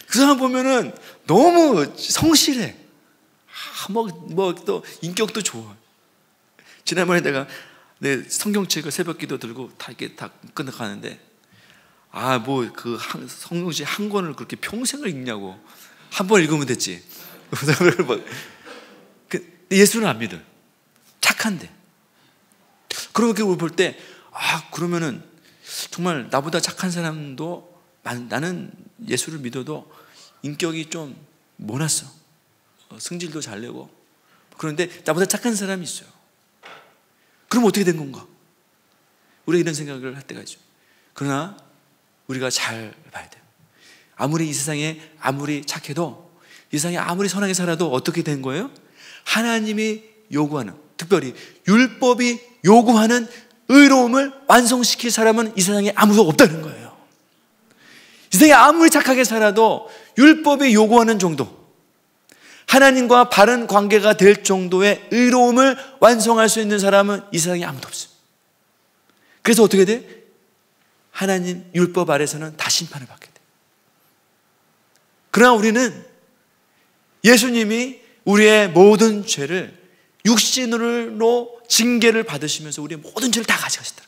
그 사람 보면은 너무 성실해. 또 인격도 좋아. 지난번에 내가 내 성경책을 새벽기도 들고 다 끝나가는데 성경책 한 권을 그렇게 평생을 읽냐고. 한 번 읽으면 됐지. 예수는 안 믿어요. 착한데. 그러면 그걸 볼 때 그러면은 정말 나보다 착한 사람도 나는 예수를 믿어도 인격이 좀 모났어. 성질도 잘 내고. 그런데 나보다 착한 사람이 있어요. 그럼 어떻게 된 건가? 우리가 이런 생각을 할 때가 있죠. 그러나 우리가 잘 봐야 돼요. 아무리 이 세상에 아무리 착해도, 이 세상에 아무리 선하게 살아도 어떻게 된 거예요? 하나님이 요구하는, 특별히 율법이 요구하는 의로움을 완성시킬 사람은 이 세상에 아무도 없다는 거예요. 이 세상에 아무리 착하게 살아도 율법이 요구하는 정도, 하나님과 바른 관계가 될 정도의 의로움을 완성할 수 있는 사람은 이 세상에 아무도 없어요. 그래서 어떻게 돼? 하나님 율법 아래서는 다 심판을 받게 돼. 그러나 우리는 예수님이 우리의 모든 죄를 육신으로 징계를 받으시면서 우리의 모든 죄를 다 가져가셨다.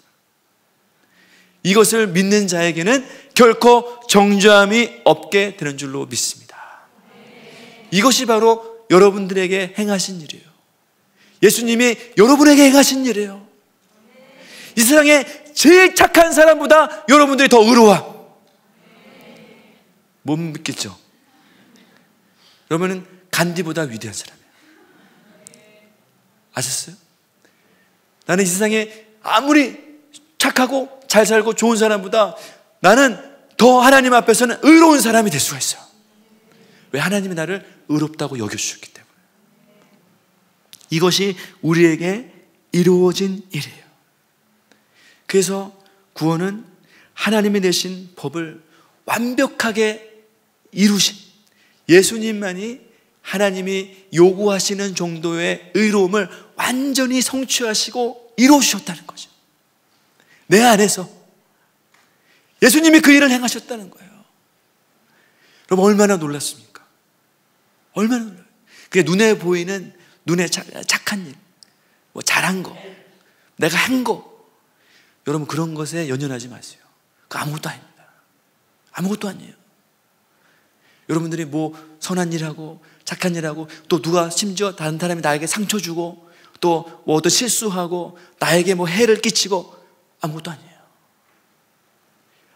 이것을 믿는 자에게는 결코 정죄함이 없게 되는 줄로 믿습니다. 이것이 바로 여러분들에게 행하신 일이에요. 예수님이 여러분에게 행하신 일이에요. 이 세상에 제일 착한 사람보다 여러분들이 더 의로워. 못 믿겠죠? 여러분은 간디보다 위대한 사람이에요. 아셨어요? 나는 이 세상에 아무리 착하고 잘 살고 좋은 사람보다 나는 더 하나님 앞에서는 의로운 사람이 될 수가 있어요. 왜? 하나님이 나를 의롭다고 여겨주셨기 때문에. 이것이 우리에게 이루어진 일이에요. 그래서 구원은 하나님이 내신 법을 완벽하게 이루신 예수님만이 하나님이 요구하시는 정도의 의로움을 완전히 성취하시고 이루어주셨다는 거죠. 내 안에서 예수님이 그 일을 행하셨다는 거예요. 그럼 얼마나 놀랐습니까? 얼마나 놀라요. 그게 눈에 보이는, 눈에 착한 일, 잘한 거, 내가 한 거, 여러분 그런 것에 연연하지 마세요. 그거 아무것도 아닙니다. 아무것도 아니에요. 여러분들이 선한 일하고 착한 일하고, 또 누가 심지어 다른 사람이 나에게 상처 주고, 또 어떤 실수하고 나에게 해를 끼치고, 아무것도 아니에요.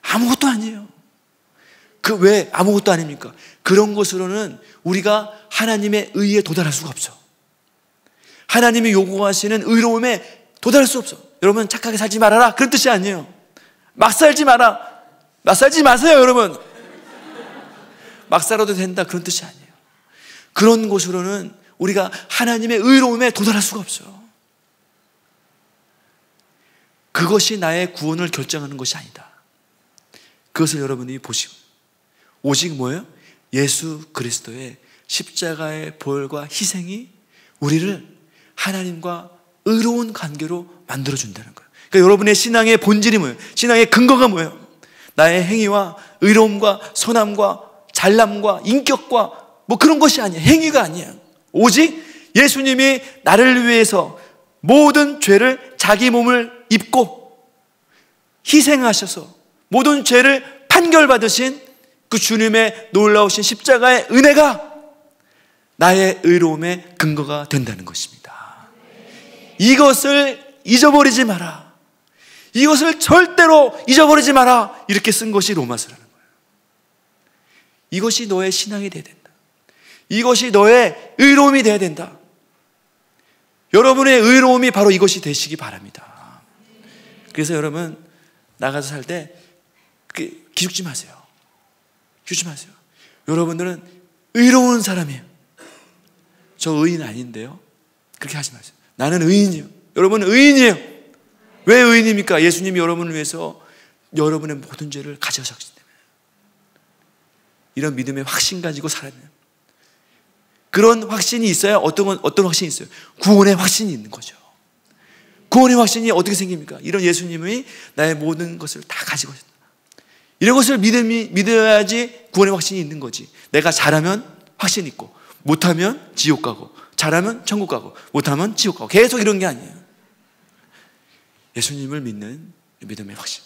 아무것도 아니에요. 왜 아무것도 아닙니까? 그런 것으로는 우리가 하나님의 의에 도달할 수가 없어. 하나님이 요구하시는 의로움에 도달할 수 없어. 여러분 착하게 살지 말아라, 그런 뜻이 아니에요. 막 살지 마라, 막 살지 마세요. 여러분 막 살아도 된다, 그런 뜻이 아니에요. 그런 곳으로는 우리가 하나님의 의로움에 도달할 수가 없어요. 그것이 나의 구원을 결정하는 것이 아니다. 그것을 여러분이 보시고, 오직 뭐예요? 예수 그리스도의 십자가의 보혈과 희생이 우리를 하나님과 의로운 관계로 만들어준다는 거예요. 그러니까 여러분의 신앙의 본질이 뭐예요? 신앙의 근거가 뭐예요? 나의 행위와 의로움과 선함과 잘남과 인격과 그런 것이 아니에요. 행위가 아니에요. 오직 예수님이 나를 위해서 모든 죄를 자기 몸을 입고 희생하셔서 모든 죄를 판결받으신 그 주님의 놀라우신 십자가의 은혜가 나의 의로움의 근거가 된다는 것입니다. 이것을 잊어버리지 마라. 이것을 절대로 잊어버리지 마라. 이렇게 쓴 것이 로마서라는 거예요. 이것이 너의 신앙이 되어야 된다. 이것이 너의 의로움이 되어야 된다. 여러분의 의로움이 바로 이것이 되시기 바랍니다. 그래서 여러분 나가서 살 때 기죽지 마세요. 기죽지 마세요. 여러분들은 의로운 사람이에요. 저 의인 아닌데요? 그렇게 하지 마세요. 나는 의인이에요. 여러분은 의인이에요. 왜 의인입니까? 예수님이 여러분을 위해서 여러분의 모든 죄를 가져가셨기 때문에. 이런 믿음의 확신 가지고 살아야 돼요. 그런 확신이 있어야 어떤 확신이 있어요? 구원의 확신이 있는 거죠. 구원의 확신이 어떻게 생깁니까? 이런 예수님이 나의 모든 것을 다 가지고 있다. 이런 것을 믿어야지 구원의 확신이 있는 거지. 내가 잘하면 확신이 있고, 못하면 지옥 가고, 잘하면 천국 가고, 못하면 지옥 가고, 계속 이런 게 아니에요. 예수님을 믿는 믿음의 확신.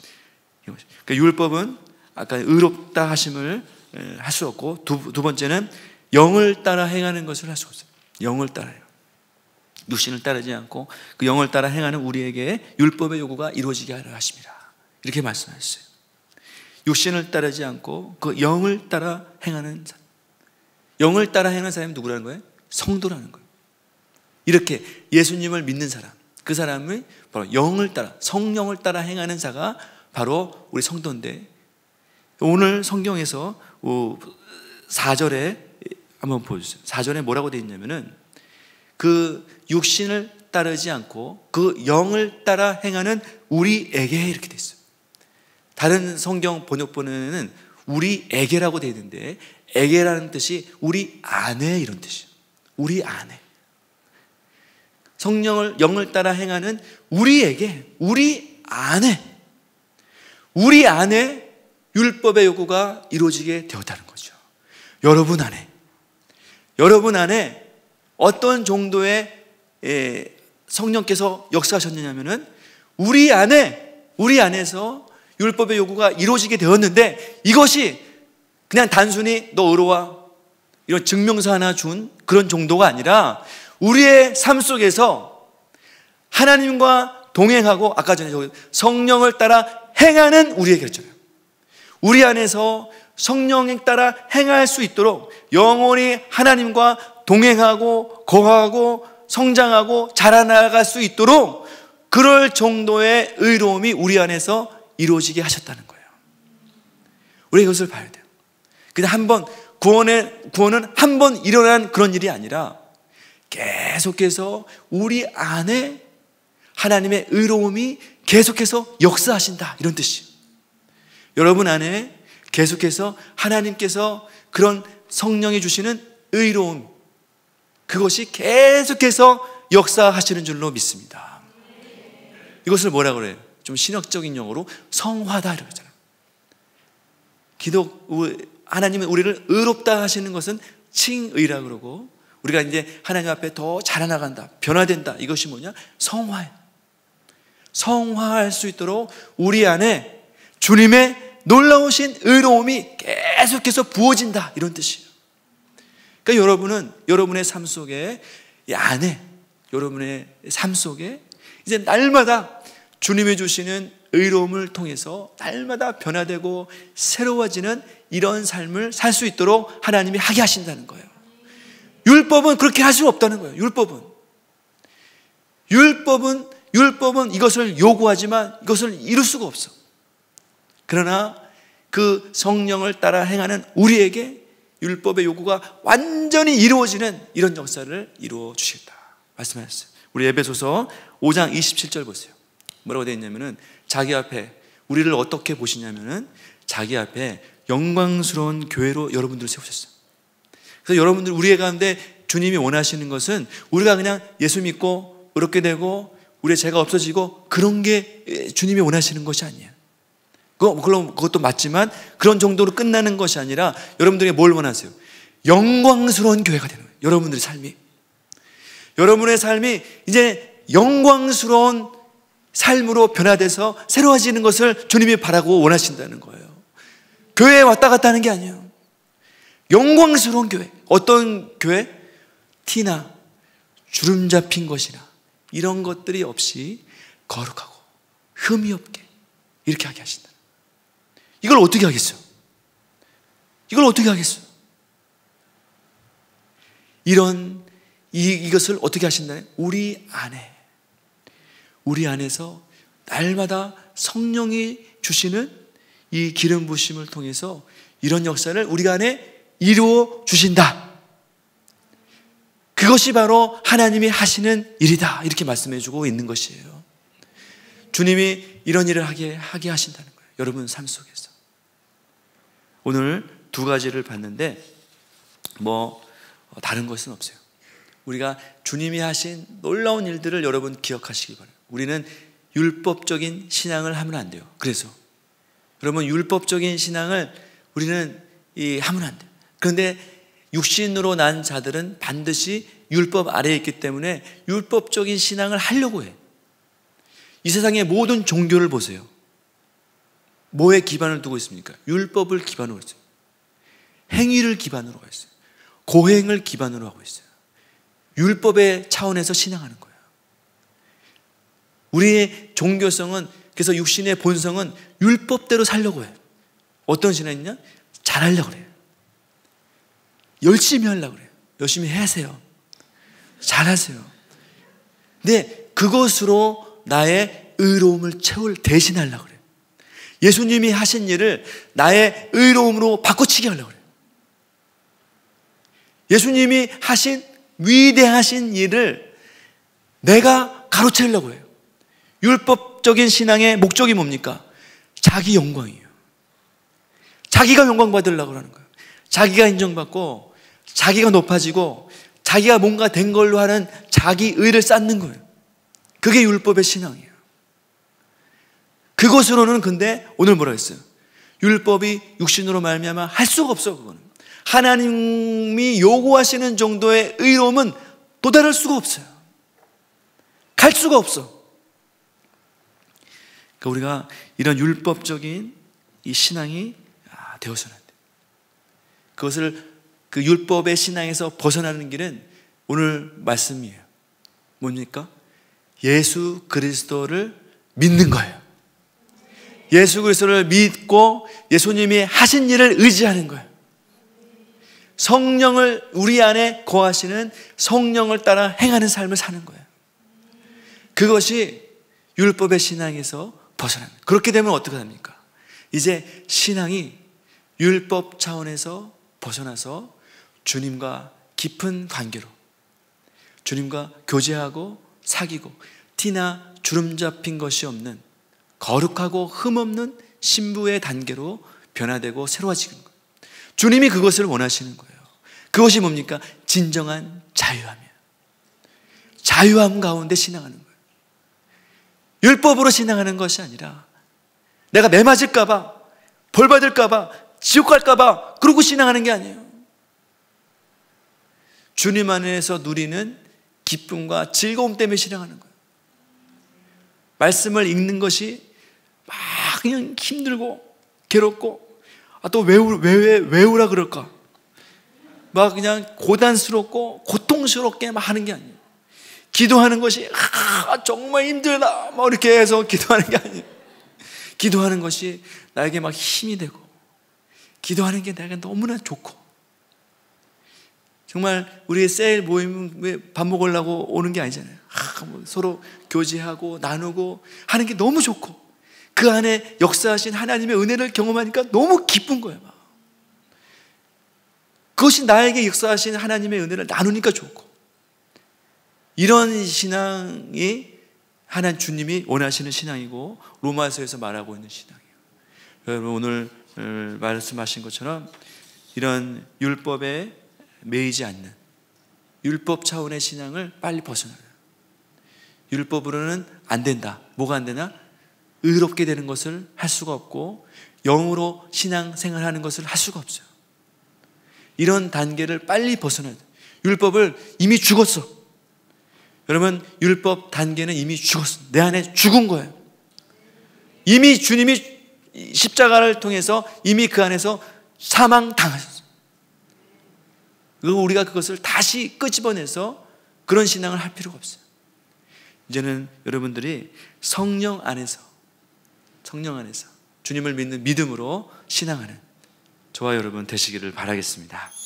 그러니까 율법은 아까 의롭다 하심을 할 수 없고, 두 번째는 영을 따라 행하는 것을 할 수 없어요. 영을 따라요. 육신을 따르지 않고 그 영을 따라 행하는 우리에게 율법의 요구가 이루어지게 하려 하십니다. 이렇게 말씀하셨어요. 육신을 따르지 않고 그 영을 따라 행하는 사람. 영을 따라 행하는 사람이 누구라는 거예요? 성도라는 거예요. 이렇게 예수님을 믿는 사람, 그 사람이 바로 영을 따라, 성령을 따라 행하는 자가 바로 우리 성도인데, 오늘 성경에서 4절에 한번 보여주세요. 4절에 뭐라고 되어 있냐면은 그 육신을 따르지 않고 그 영을 따라 행하는 우리에게 이렇게 되어 있어요. 다른 성경 번역본에는 우리에게라고 되어 있는데, 에게라는 뜻이 우리 안에 이런 뜻이에요. 우리 안에. 성령을 영을 따라 행하는 우리에게, 우리 안에 율법의 요구가 이루어지게 되었다는 거죠. 여러분 안에 어떤 정도의 성령께서 역사하셨느냐면은 우리 안에서 율법의 요구가 이루어지게 되었는데, 이것이 그냥 단순히 너 의로워 이런 증명서 하나 준 그런 정도가 아니라 우리의 삶 속에서 하나님과 동행하고, 아까 전에 성령을 따라 행하는 우리에게 그랬잖아요. 우리 안에서 성령에 따라 행할 수 있도록 영원히 하나님과 동행하고 거하고 성장하고 자라나갈 수 있도록 그럴 정도의 의로움이 우리 안에서 이루어지게 하셨다는 거예요. 우리가 이것을 봐야 돼요. 그냥 한번 구원은 한 번 일어난 그런 일이 아니라 계속해서 우리 안에 하나님의 의로움이 계속해서 역사하신다, 이런 뜻이에요. 여러분 안에 계속해서 하나님께서 그런 성령이 주시는 의로움, 그것이 계속해서 역사하시는 줄로 믿습니다. 이것을 뭐라 그래요? 좀 신학적인 용어로 성화다 이러고 있잖아요. 하나님은 우리를 의롭다 하시는 것은 칭의라 그러고, 우리가 이제 하나님 앞에 더 자라나간다, 변화된다, 이것이 뭐냐? 성화예요. 성화할 수 있도록 우리 안에 주님의 놀라우신 의로움이 계속해서 부어진다, 이런 뜻이에요. 그러니까 여러분은 여러분의 삶 속에, 이 안에, 여러분의 삶 속에 이제 날마다 주님이 주시는 의로움을 통해서 날마다 변화되고 새로워지는 이런 삶을 살 수 있도록 하나님이 하게 하신다는 거예요. 율법은 그렇게 할 수 없다는 거예요. 율법은 이것을 요구하지만 이것을 이룰 수가 없어. 그러나 그 성령을 따라 행하는 우리에게 율법의 요구가 완전히 이루어지는 이런 역사를 이루어 주시겠다 말씀하셨어요. 우리 에베소서 5장 27절 보세요. 뭐라고 되어 있냐면은, 자기 앞에 우리를 어떻게 보시냐면은 자기 앞에 영광스러운 교회로 여러분들을 세우셨어요. 그래서 여러분들, 우리 가운데 주님이 원하시는 것은 우리가 그냥 예수 믿고 의롭게 되고 우리의 죄가 없어지고 그런 게 주님이 원하시는 것이 아니에요. 그것도 맞지만 그런 정도로 끝나는 것이 아니라 여러분들에게 뭘 원하세요? 영광스러운 교회가 되는 거예요. 여러분들의 삶이. 여러분의 삶이 이제 영광스러운 삶으로 변화돼서 새로워지는 것을 주님이 바라고 원하신다는 거예요. 교회에 왔다 갔다 하는 게 아니에요. 영광스러운 교회. 어떤 교회? 티나 주름 잡힌 것이나 이런 것들이 없이 거룩하고 흠이 없게 이렇게 하게 하신다. 이걸 어떻게 하겠어요? 이걸 어떻게 하겠어요? 이것을 어떻게 하신다네? 우리 안에서 날마다 성령이 주시는 이 기름 부심을 통해서 이런 역사를 우리 안에 이루어 주신다. 그것이 바로 하나님이 하시는 일이다. 이렇게 말씀해 주고 있는 것이에요. 주님이 이런 일을 하게 하신다는 거예요. 여러분 삶 속에서. 오늘 두 가지를 봤는데 다른 것은 없어요. 우리가 주님이 하신 놀라운 일들을 여러분 기억하시기 바랍니다. 우리는 율법적인 신앙을 하면 안 돼요. 그래서 여러분 율법적인 신앙을 우리는 하면 안 돼요. 그런데 육신으로 난 자들은 반드시 율법 아래에 있기 때문에 율법적인 신앙을 하려고 해요. 이 세상의 모든 종교를 보세요. 뭐에 기반을 두고 있습니까? 율법을 기반으로 했어요. 행위를 기반으로 했어요. 고행을 기반으로 하고 있어요. 율법의 차원에서 신앙하는 거예요. 우리의 종교성은, 그래서 육신의 본성은 율법대로 살려고 해요. 어떤 신앙이냐? 잘하려고 그래요. 열심히 하려고 그래요. 열심히 하세요. 잘하세요. 근데 그것으로 나의 의로움을 대신하려고 그래요. 예수님이 하신 일을 나의 의로움으로 바꿔치기 하려고 그래요. 예수님이 하신 위대하신 일을 내가 가로채려고 해요. 율법적인 신앙의 목적이 뭡니까? 자기 영광이에요. 자기가 영광 받으려고 하는 거예요. 자기가 인정받고 자기가 높아지고 자기가 뭔가 된 걸로 하는 자기 의를 쌓는 거예요. 그게 율법의 신앙이에요. 그것으로는 근데 오늘 뭐라 했어요? 율법이 육신으로 말미암아 할 수가 없어. 그거는 하나님이 요구하시는 정도의 의로움은 도달할 수가 없어요. 갈 수가 없어. 그러니까 우리가 이런 율법적인 이 신앙이 되어서는 안 돼요. 그것을 그 율법의 신앙에서 벗어나는 길은 오늘 말씀이에요. 뭡니까? 예수 그리스도를 믿는 거예요. 예수 그리스도를 믿고 예수님이 하신 일을 의지하는 거예요. 성령을 우리 안에 거하시는 성령을 따라 행하는 삶을 사는 거예요. 그것이 율법의 신앙에서 벗어납니다. 그렇게 되면 어떻게 됩니까? 이제 신앙이 율법 차원에서 벗어나서 주님과 깊은 관계로 주님과 교제하고 사귀고 티나 주름 잡힌 것이 없는 거룩하고 흠없는 신부의 단계로 변화되고 새로워지는 거예요. 주님이 그것을 원하시는 거예요. 그것이 뭡니까? 진정한 자유함이에요. 자유함 가운데 신앙하는 거예요. 율법으로 신앙하는 것이 아니라 내가 매 맞을까봐, 벌 받을까봐, 지옥 갈까봐 그러고 신앙하는 게 아니에요. 주님 안에서 누리는 기쁨과 즐거움 때문에 신앙하는 거예요. 말씀을 읽는 것이 막 그냥 힘들고 괴롭고 또 외우라 그럴까? 막 그냥 고단스럽고 고통스럽게 막 하는 게 아니에요. 기도하는 것이 정말 힘들다 뭐 이렇게 해서 기도하는 게 아니에요. 기도하는 것이 나에게 막 힘이 되고 기도하는 게 내가 너무나 좋고 정말 우리의 셀 모임에 밥 먹으려고 오는 게 아니잖아요. 서로 교제하고 나누고 하는 게 너무 좋고 그 안에 역사하신 하나님의 은혜를 경험하니까 너무 기쁜 거예요. 막. 그것이 나에게 역사하신 하나님의 은혜를 나누니까 좋고 이런 신앙이 하나님 주님이 원하시는 신앙이고 로마서에서 말하고 있는 신앙이에요. 여러분 오늘 말씀하신 것처럼 이런 율법에 매이지 않는 율법 차원의 신앙을 빨리 벗어나요. 율법으로는 안 된다. 뭐가 안 되나? 의롭게 되는 것을 할 수가 없고 영으로 신앙생활하는 것을 할 수가 없어요. 이런 단계를 빨리 벗어나야 돼요. 율법을 이미 죽었어. 여러분 율법 단계는 이미 죽었어. 내 안에 죽은 거예요. 이미 주님이 십자가를 통해서 이미 그 안에서 사망당하셨어요. 우리가 그것을 다시 끄집어내서 그런 신앙을 할 필요가 없어요. 이제는 여러분들이 성령 안에서 주님을 믿는 믿음으로 신앙하는 저와 여러분 되시기를 바라겠습니다.